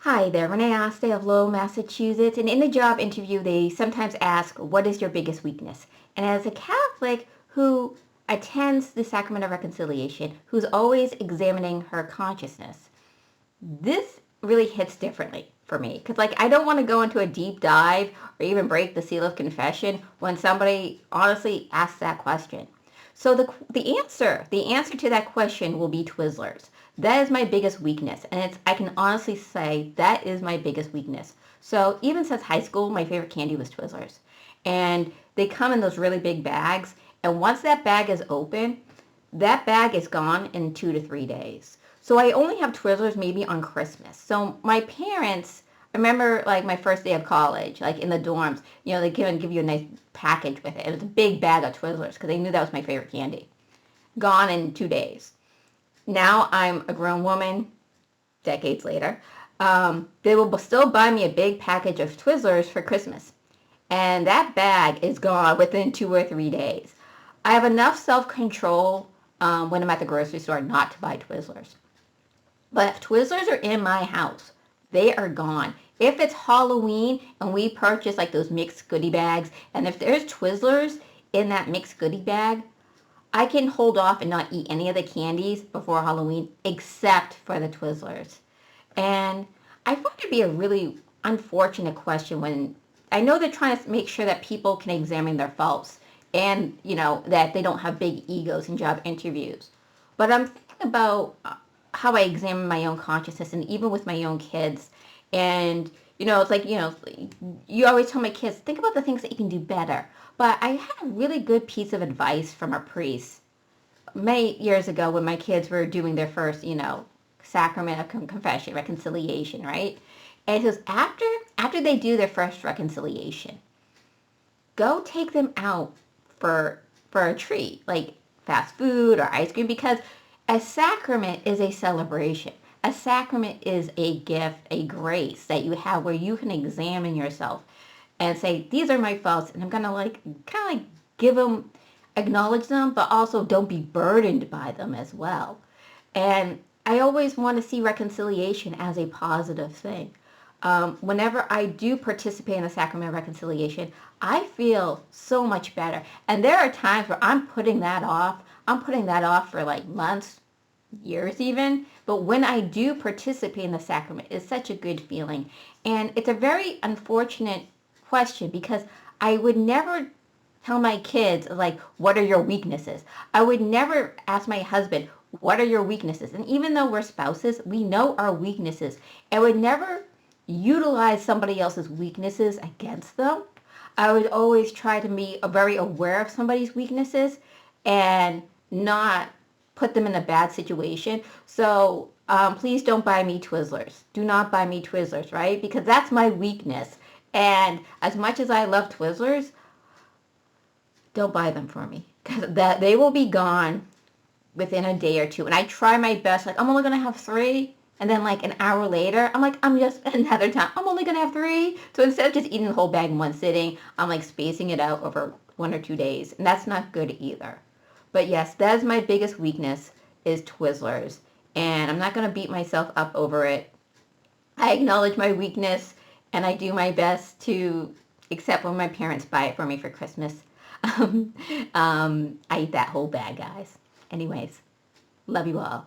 Hi there, Renee Aste of Lowell, Massachusetts. And in the job interview, they sometimes ask, what is your biggest weakness? And as a Catholic who attends the Sacrament of Reconciliation, who's always examining her consciousness, this really hits differently for me. Because, I don't want to go into a deep dive or even break the seal of confession when somebody honestly asks that question. So the answer to that question will be Twizzlers. That is my biggest weakness, and I can honestly say that is my biggest weakness. So even since high school, my favorite candy was Twizzlers, and they come in those really big bags. And once that bag is open, that bag is gone in 2 to 3 days. So I only have Twizzlers maybe on Christmas. So my parents, I remember like my first day of college, like in the dorms, they give you a nice package with it. It was a big bag of Twizzlers because they knew that was my favorite candy. Gone in 2 days. Now I'm a grown woman, decades later. They will still buy me a big package of Twizzlers for Christmas. And that bag is gone within 2 or 3 days. I have enough self-control when I'm at the grocery store not to buy Twizzlers. But if Twizzlers are in my house, they are gone. If it's Halloween and we purchase like those mixed goodie bags, and if there's Twizzlers in that mixed goodie bag, I can hold off and not eat any of the candies before Halloween except for the Twizzlers. And I find it to be a really unfortunate question when I know they're trying to make sure that people can examine their faults and, that they don't have big egos in job interviews. But I'm thinking about how I examine my own consciousness and even with my own kids. And, it's like, you always tell my kids, think about the things that you can do better. But I had a really good piece of advice from a priest many years ago when my kids were doing their first, sacrament of confession, reconciliation, right? And it says after they do their first reconciliation, go take them out for a treat, like fast food or ice cream, because a sacrament is a celebration. A sacrament is a gift, a grace that you have where you can examine yourself and say, these are my faults, and I'm gonna kind of give them, acknowledge them, but also don't be burdened by them as well. And I always want to see reconciliation as a positive thing. Whenever I do participate in the sacrament of reconciliation, I feel so much better. And there are times where I'm putting that off. I'm putting that off for like months, years even. But when I do participate in the sacrament, it's such a good feeling. And it's a very unfortunate question because I would never tell my kids, like, what are your weaknesses? I would never ask my husband, what are your weaknesses? And even though we're spouses, we know our weaknesses. I would never utilize somebody else's weaknesses against them. I would always try to be very aware of somebody's weaknesses and not put them in a bad situation. So please don't buy me Twizzlers. Do not buy me Twizzlers, right? Because that's my weakness. And as much as I love Twizzlers, don't buy them for me because that they will be gone within a day or two. And I try my best. Like, I'm only gonna have three. And then like an hour later, I'm like, I'm just another time. I'm only gonna have three. So instead of just eating the whole bag in one sitting, I'm like spacing it out over 1 or 2 days. And that's not good either. But yes, that is my biggest weakness is Twizzlers. And I'm not gonna beat myself up over it. I acknowledge my weakness and I do my best to accept when my parents buy it for me for Christmas. I eat that whole bag, guys. Anyways, love you all.